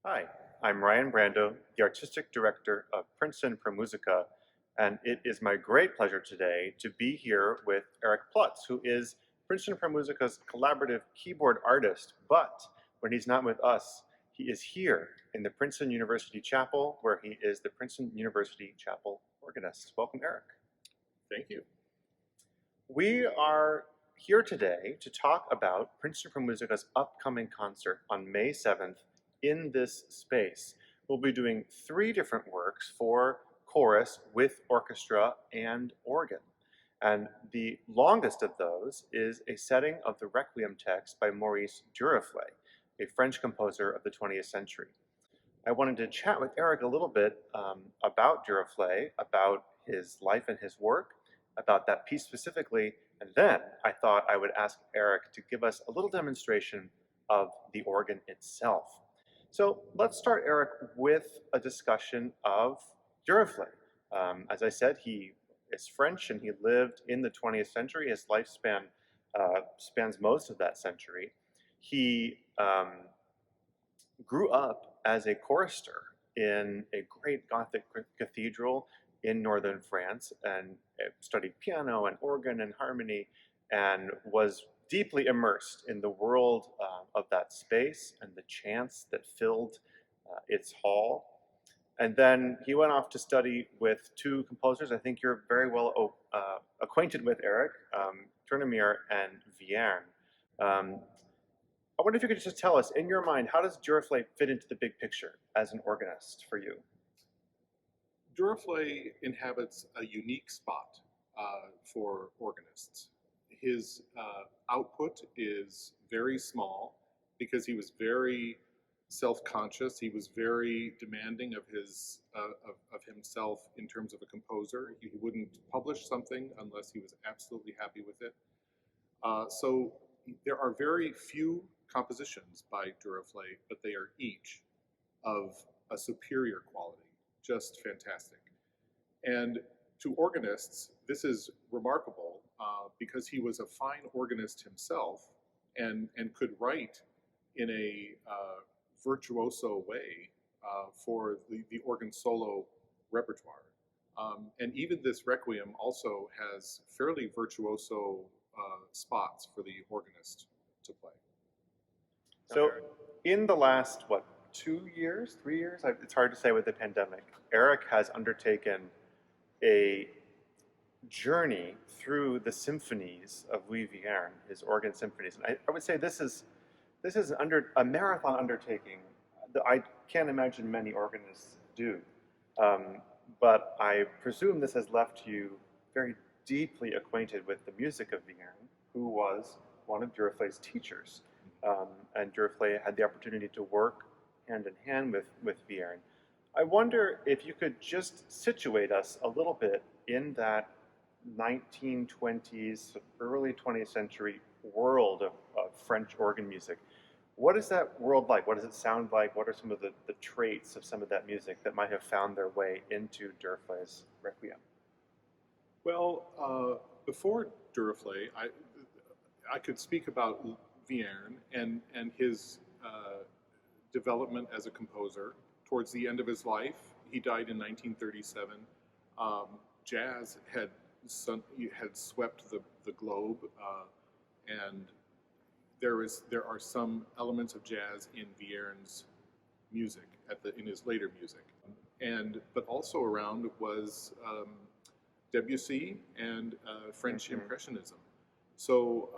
Hi, I'm Ryan Brandau, the Artistic Director of Princeton for Musica, and it is my great pleasure today to be here with Eric Plutz, who is Princeton for Musica's collaborative keyboard artist, but when he's not with us, he is here in the Princeton University Chapel, where he is the Princeton University Chapel organist. Welcome, Eric. Thank you. We are here today to talk about Princeton for Musica's upcoming concert on May 7th in this space. We'll be doing 3 different works for chorus with orchestra and organ. And the longest of those is a setting of the Requiem text by Maurice Duruflé, a French composer of the 20th century. I wanted to chat with Eric a little bit about Duruflé, about his life and his work, about that piece specifically, and then I thought I would ask Eric to give us a little demonstration of the organ itself. So let's start, Eric, with a discussion of Duruflé. As I said, he is French and he lived in the 20th century. His lifespan spans most of that century. He grew up as a chorister in a great Gothic cathedral in northern France and studied piano and organ and harmony and was deeply immersed in the world of that space and the chants that filled its hall. And then he went off to study with 2 composers I think you're very well acquainted with, Eric, Trinity and Vierne. I wonder if you could just tell us, in your mind, how does Duruflé fit into the big picture as an organist for you? Duruflé inhabits a unique spot for organists. His output is very small because he was very self-conscious. He was very demanding of himself in terms of a composer. He wouldn't publish something unless he was absolutely happy with it. So there are very few compositions by Duruflé, but they are each of a superior quality, just fantastic. And to organists, this is remarkable because he was a fine organist himself and could write in a virtuoso way for the organ solo repertoire. And even this Requiem also has fairly virtuoso spots for the organist to play. So, in the last, what, 2 years, 3 years? It's hard to say with the pandemic. Eric has undertaken a journey through the symphonies of Louis Vierne, his organ symphonies. And I would say this is a marathon undertaking that I can't imagine many organists do. But I presume this has left you very deeply acquainted with the music of Vierne, who was one of Duruflé's teachers. And Duruflé had the opportunity to work hand in hand with Vierne. I wonder if you could just situate us a little bit in that 1920s, early 20th century world of French organ music. What is that world like? What does it sound like? What are some of the traits of some of that music that might have found their way into Duruflé's Requiem? Well, before Duruflé, I could speak about Vierne and his development as a composer. Towards the end of his life, he died in 1937. Jazz had swept the globe, and there are some elements of jazz in Vierne's music in his later music, but also around was Debussy and French Impressionism. So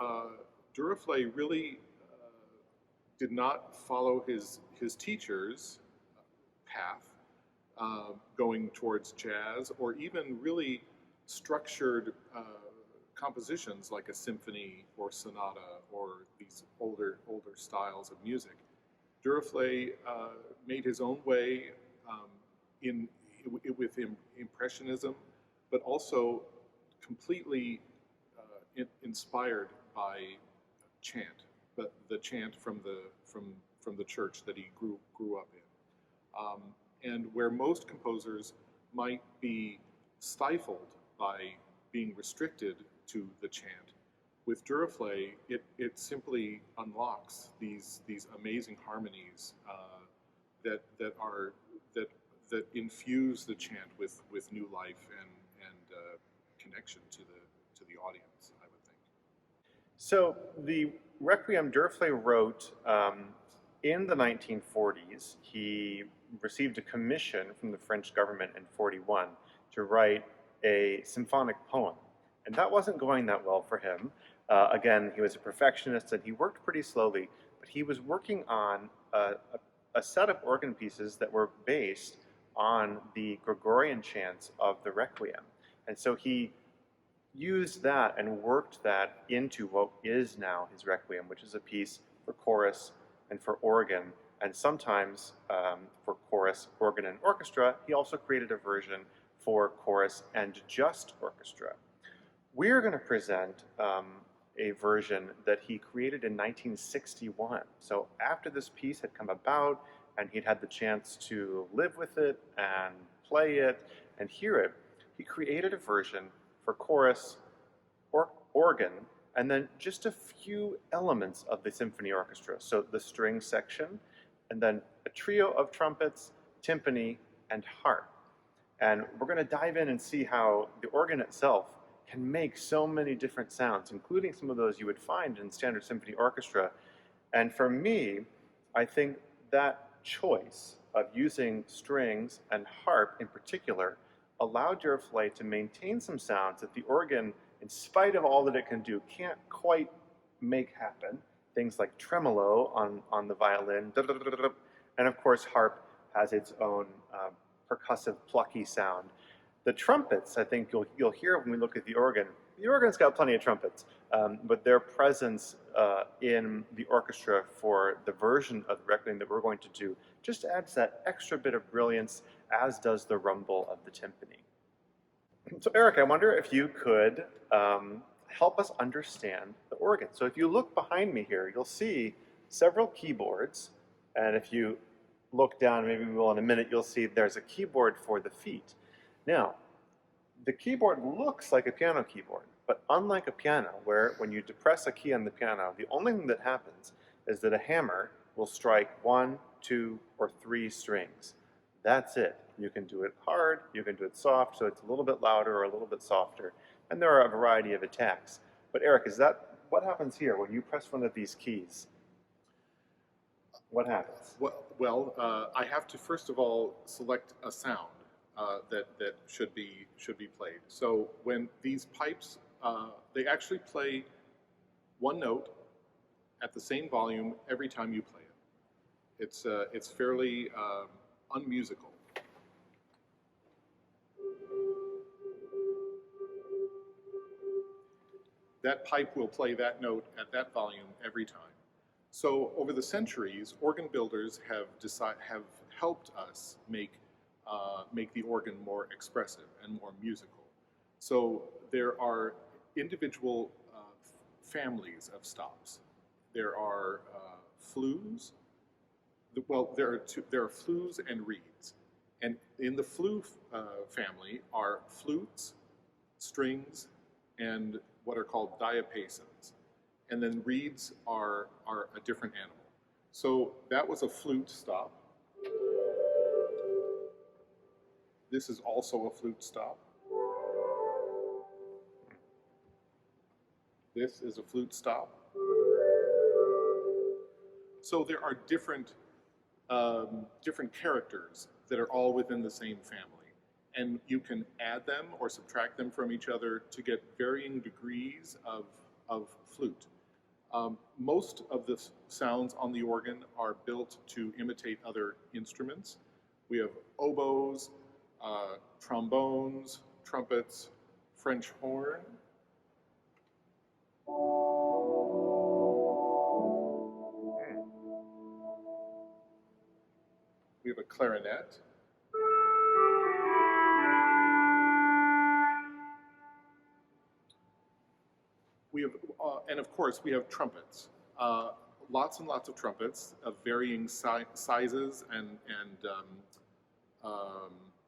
Duruflé really did not follow his teacher's path, going towards jazz or even really structured compositions like a symphony or sonata or these older styles of music. Duruflé made his own way with Impressionism, but also completely inspired by chant, but the chant from the church that he grew up in, and where most composers might be stifled by being restricted to the chant. With Duruflé, it simply unlocks these amazing harmonies that infuse the chant with new life and connection to the audience, I would think. So the Requiem Duruflé wrote in the 1940s. He received a commission from the French government in 41 to write a symphonic poem. And that wasn't going that well for him. Again, he was a perfectionist and he worked pretty slowly, but he was working on a set of organ pieces that were based on the Gregorian chants of the Requiem. And so he used that and worked that into what is now his Requiem, which is a piece for chorus and for organ, and sometimes for chorus, organ, and orchestra. He also created a version for chorus and just orchestra. We're going to present a version that he created in 1961. So after this piece had come about and he'd had the chance to live with it and play it and hear it, he created a version for chorus, organ, and then just a few elements of the symphony orchestra. So the string section, and then a trio of trumpets, timpani, and harp. And we're going to dive in and see how the organ itself can make so many different sounds, including some of those you would find in standard symphony orchestra. And for me, I think that choice of using strings and harp in particular allowed Duruflé to maintain some sounds that the organ, in spite of all that it can do, can't quite make happen. Things like tremolo on the violin, and of course harp has its own percussive, plucky sound. The trumpets, I think you'll hear when we look at the organ. The organ's got plenty of trumpets, but their presence in the orchestra for the version of the Requiem that we're going to do just adds that extra bit of brilliance, as does the rumble of the timpani. So Eric, I wonder if you could help us understand the organ. So if you look behind me here, you'll see several keyboards, and if you look down, maybe we will in a minute, you'll see there's a keyboard for the feet. Now, the keyboard looks like a piano keyboard, but unlike a piano, where when you depress a key on the piano, the only thing that happens is that a hammer will strike 1, 2, or 3 strings. That's it. You can do it hard, you can do it soft, so it's a little bit louder or a little bit softer, and there are a variety of attacks. But Eric, what happens here when you press one of these keys? What happens? Well, I have to first of all select a sound that should be played. So when these pipes, they actually play one note at the same volume every time you play it. It's fairly unmusical. That pipe will play that note at that volume every time. So over the centuries, organ builders have helped us make the organ more expressive and more musical. So there are individual families of stops. There are flues. Well, there are flues and reeds, and in the flue family are flutes, strings, and what are called diapasons. And then reeds are a different animal. So that was a flute stop. This is also a flute stop. This is a flute stop. So there are different characters that are all within the same family. And you can add them or subtract them from each other to get varying degrees of flute. Most of the sounds on the organ are built to imitate other instruments. We have oboes, trombones, trumpets, French horn. We have a clarinet. We have, and of course, we have trumpets. Lots and lots of trumpets of varying sizes and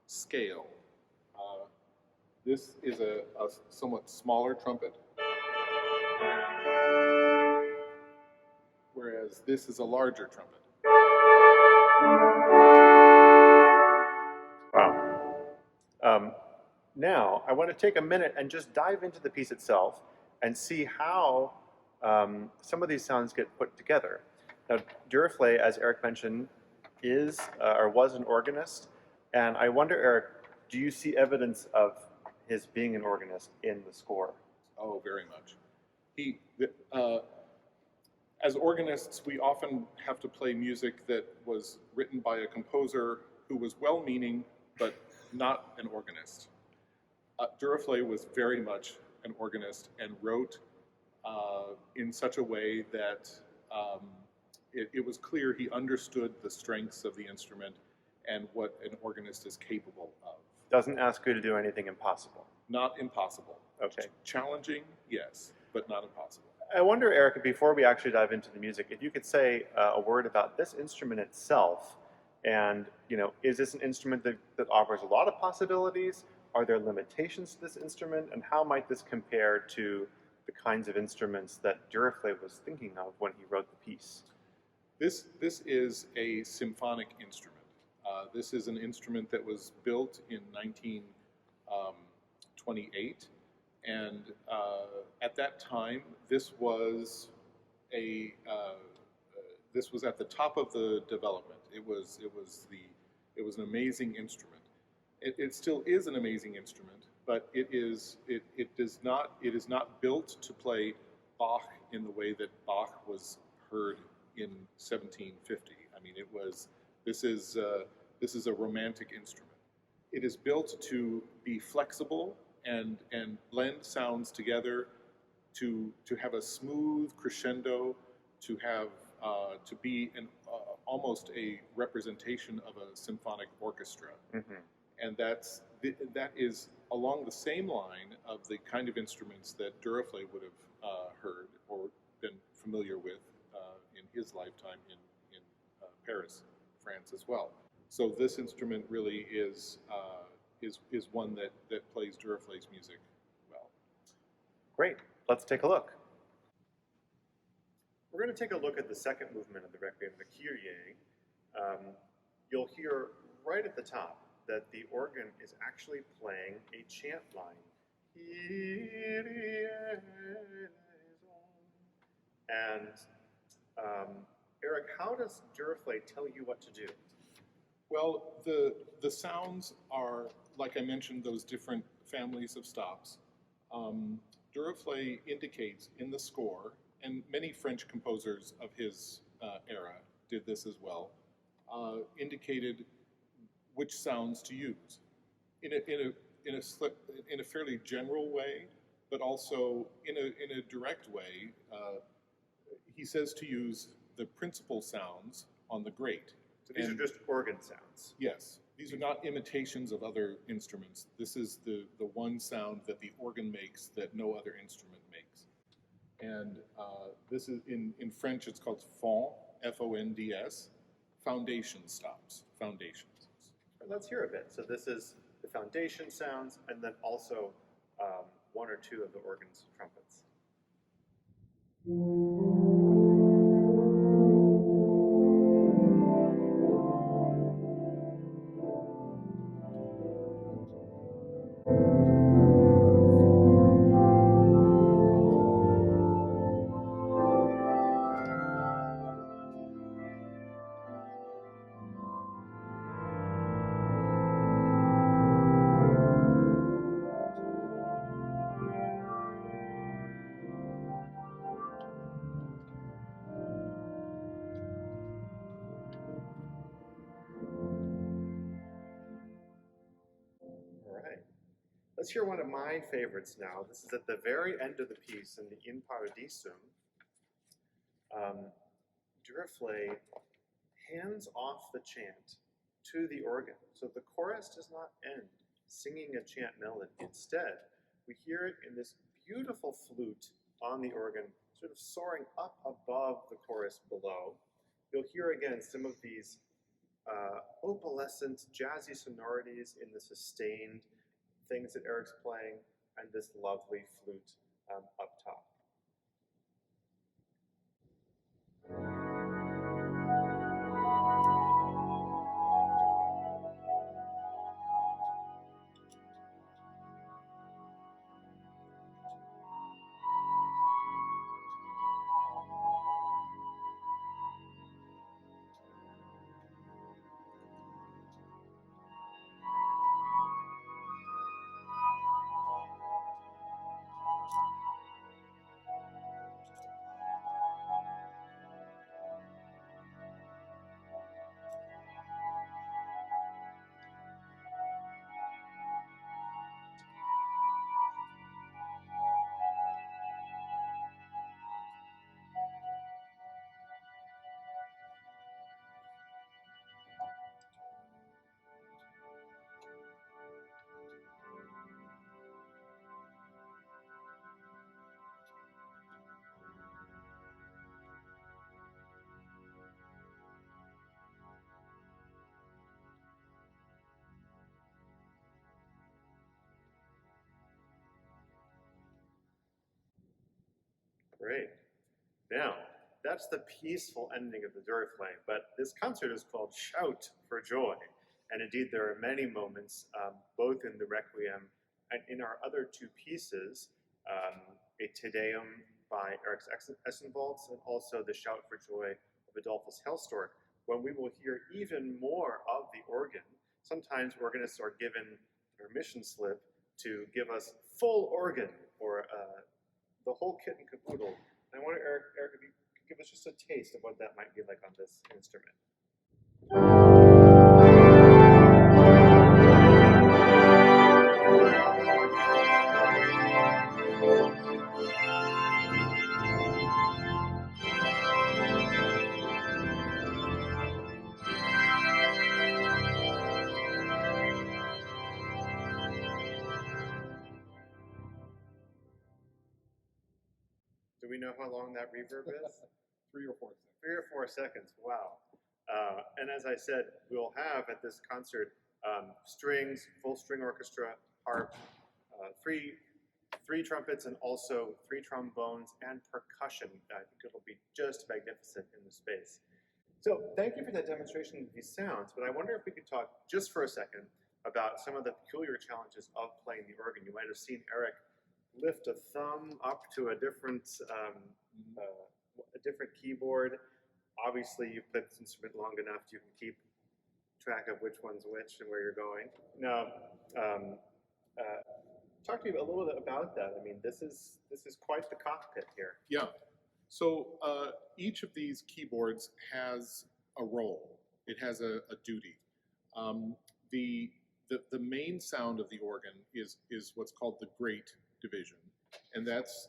scale. This is a somewhat smaller trumpet, whereas this is a larger trumpet. Now, I want to take a minute and just dive into the piece itself and see how some of these sounds get put together. Now, Duruflé, as Eric mentioned, is or was an organist, and I wonder, Eric, do you see evidence of his being an organist in the score? Oh, very much. He, as organists, we often have to play music that was written by a composer who was well-meaning but not an organist. Duruflé was very much an organist and wrote in such a way that it was clear he understood the strengths of the instrument and what an organist is capable of. Doesn't ask you to do anything impossible. Not impossible. Okay. Challenging, yes, but not impossible. I wonder, Erica, before we actually dive into the music, if you could say a word about this instrument itself, and is this an instrument that offers a lot of possibilities? Are there limitations to this instrument, and how might this compare to the kinds of instruments that Duruflé was thinking of when he wrote the piece? This is a symphonic instrument. This is an instrument that was built in 1928, and at that time, this was at the top of the development. It was an amazing instrument. It still is an amazing instrument, but it is not built to play Bach in the way that Bach was heard in 1750. I mean, this is a romantic instrument. It is built to be flexible and blend sounds together, to have a smooth crescendo, to have to be almost a representation of a symphonic orchestra. Mm-hmm. And that is along the same line of the kind of instruments that Duruflé would have heard or been familiar with in his lifetime in Paris, France as well. So this instrument really is one that plays Duruflé's music well. Great. Let's take a look. We're going to take a look at the second movement of the Requiem, the Kyrie. You'll hear right at the top that the organ is actually playing a chant line. And Eric, how does Duruflé tell you what to do? Well, the sounds are, like I mentioned, those different families of stops. Duruflé indicates in the score, and many French composers of his era did this as well, indicated which sounds to use in a fairly general way, but also in a direct way. He says to use the principal sounds on the grate. So these are just organ sounds. Yes, these are not imitations of other instruments. This is the one sound that the organ makes that no other instrument makes. And this is in French. It's called fond, F-O-N-D-S, foundation stops, foundations. Let's hear a bit. So this is the foundation sounds, and then also one or two of the organ's trumpets. Let's hear one of my favorites now. This is at the very end of the piece in the In Paradisum. Duruflé hands off the chant to the organ. So the chorus does not end singing a chant melody. Instead, we hear it in this beautiful flute on the organ, sort of soaring up above the chorus below. You'll hear again some of these opalescent, jazzy sonorities in the sustained things that Eric's playing, and this lovely flute up top. Great. Now, that's the peaceful ending of the Duruflé, but this concert is called Shout for Joy. And indeed, there are many moments, both in the Requiem and in our other two pieces, a Te Deum by Ešendvalds and also the Shout for Joy of Adolphus Hailstork, when we will hear even more of the organ. Sometimes organists are given permission slip to give us full organ or the whole kit and caboodle. And I wonder, Eric, if you could give us just a taste of what that might be like on this instrument. Do we know how long that reverb is? 3 or 4 seconds. 3 or 4 seconds. Wow. And as I said, we'll have at this concert strings, full string orchestra, harp, three trumpets, and also 3 trombones and percussion. I think it'll be just magnificent in the space. So thank you for that demonstration of these sounds, but I wonder if we could talk just for a second about some of the peculiar challenges of playing the organ. You might have seen Eric lift a thumb up to a different keyboard. Obviously, you've played this instrument long enough, you can keep track of which one's which and where you're going. Now, talk to me a little bit about that. I mean, this is quite the cockpit here. Yeah. So each of these keyboards has a role. It has a duty. The main sound of the organ is what's called the great division, and that's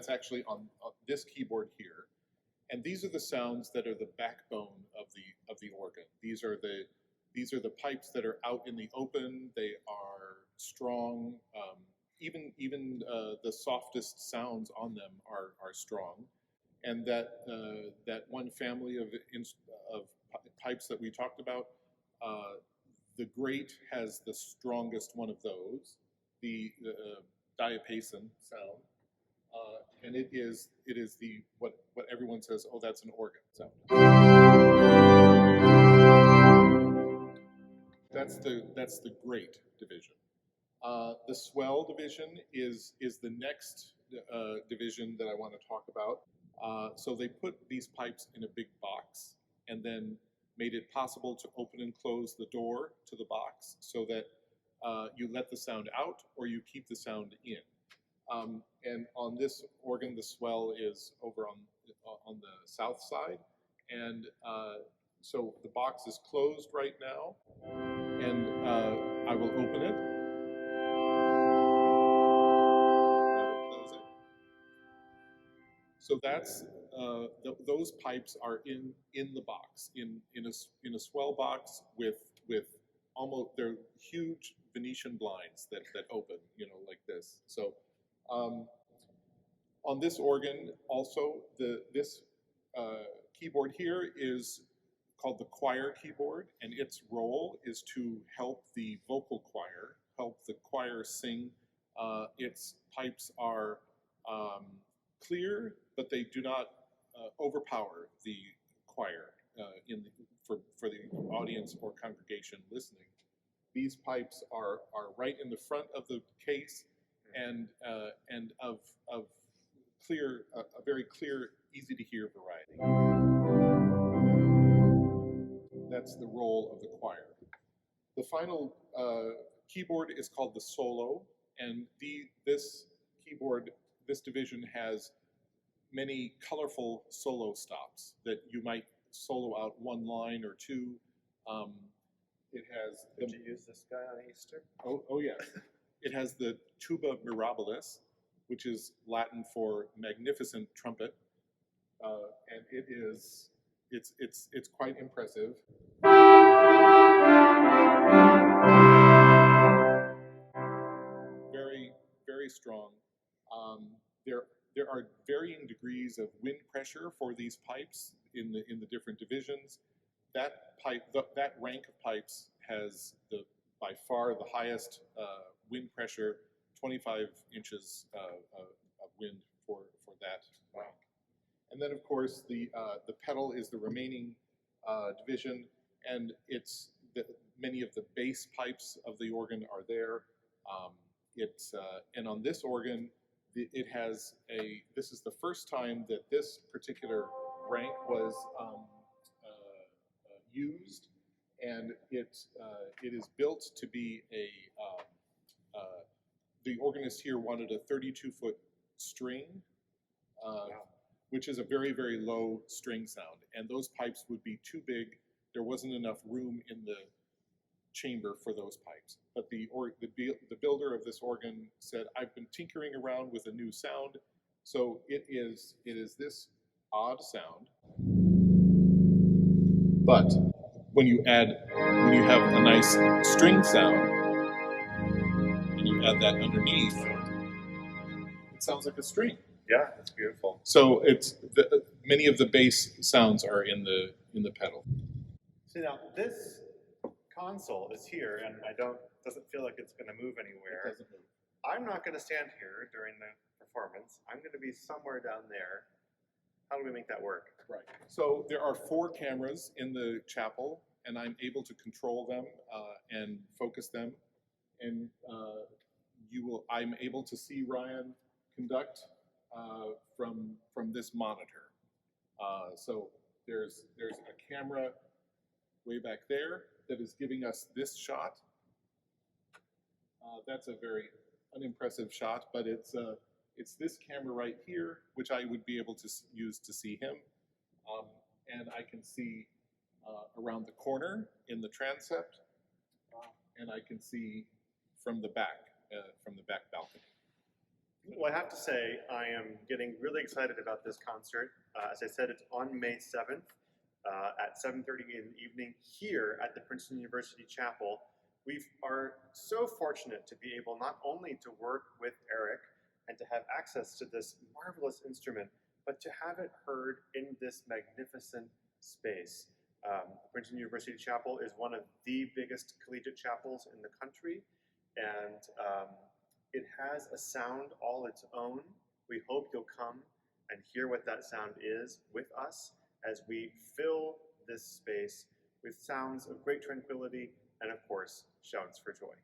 actually on this keyboard here. And these are the sounds that are the backbone of the organ. These are the pipes that are out in the open. They are strong. Even the softest sounds on them are strong. And that one family of pipes that we talked about, the great has the strongest one of those, the diapason sound, and it is the what everyone says, oh, that's an organ sound. That's the great division. The swell division is the next division that I want to talk about. So they put these pipes in a big box and then made it possible to open and close the door to the box so that you let the sound out or you keep the sound in. And on this organ, the swell is over on the south side, and so the box is closed right now, and I will open it. I will close it. So that's those pipes are in the box, in a swell box with almost, they're huge Venetian blinds that open, like this. So on this organ also, this keyboard here is called the choir keyboard, and its role is to help the vocal choir, help the choir sing. Its pipes are clear, but they do not overpower the choir for the audience or congregation listening. These pipes are right in the front of the case, and of clear, a very clear, easy to hear variety. That's the role of the choir. The final keyboard is called the solo, and this keyboard, this division has many colorful solo stops that you might solo out one line or two. It has. Did you use this guy on Easter? Oh yes. It has the tuba mirabilis, which is Latin for magnificent trumpet, and it's quite impressive. Very strong. There are varying degrees of wind pressure for these pipes in the different divisions. That rank of pipes has by far the highest wind pressure, 25 inches of wind for that then of course the pedal is the remaining division, and many of the bass pipes of the organ are there. And on this organ, it has this is the first time that this particular rank was used, and it is built to be the organist here wanted a 32-foot string, which is a very, very low string sound, and those pipes would be too big. There wasn't enough room in the chamber for those pipes. But the builder of this organ said, "I've been tinkering around with a new sound," so it is this odd sound. But when you have a nice string sound and you add that underneath, it sounds like a string. Yeah, it's beautiful. So many of the bass sounds are in the pedal. So now this console is here, and doesn't feel like it's going to move anywhere. It doesn't move. I'm not going to stand here during the performance. I'm going to be somewhere down there. How do we make that work? Right. So there are 4 cameras in the chapel, and I'm able to control them and focus them. And I'm able to see Ryan conduct from this monitor. So there's a camera way back there that is giving us this shot. That's a very unimpressive shot, but it's this camera right here, which I would be able to use to see him. And I can see around the corner in the transept, and I can see from the back balcony. Well, I have to say, I am getting really excited about this concert. As I said, it's on May 7th at 7:30 in the evening here at the Princeton University Chapel. We are so fortunate to be able not only to work with Eric and to have access to this marvelous instrument, but to have it heard in this magnificent space. Princeton University Chapel is one of the biggest collegiate chapels in the country, and it has a sound all its own. We hope you'll come and hear what that sound is with us as we fill this space with sounds of great tranquility and, of course, shouts for joy.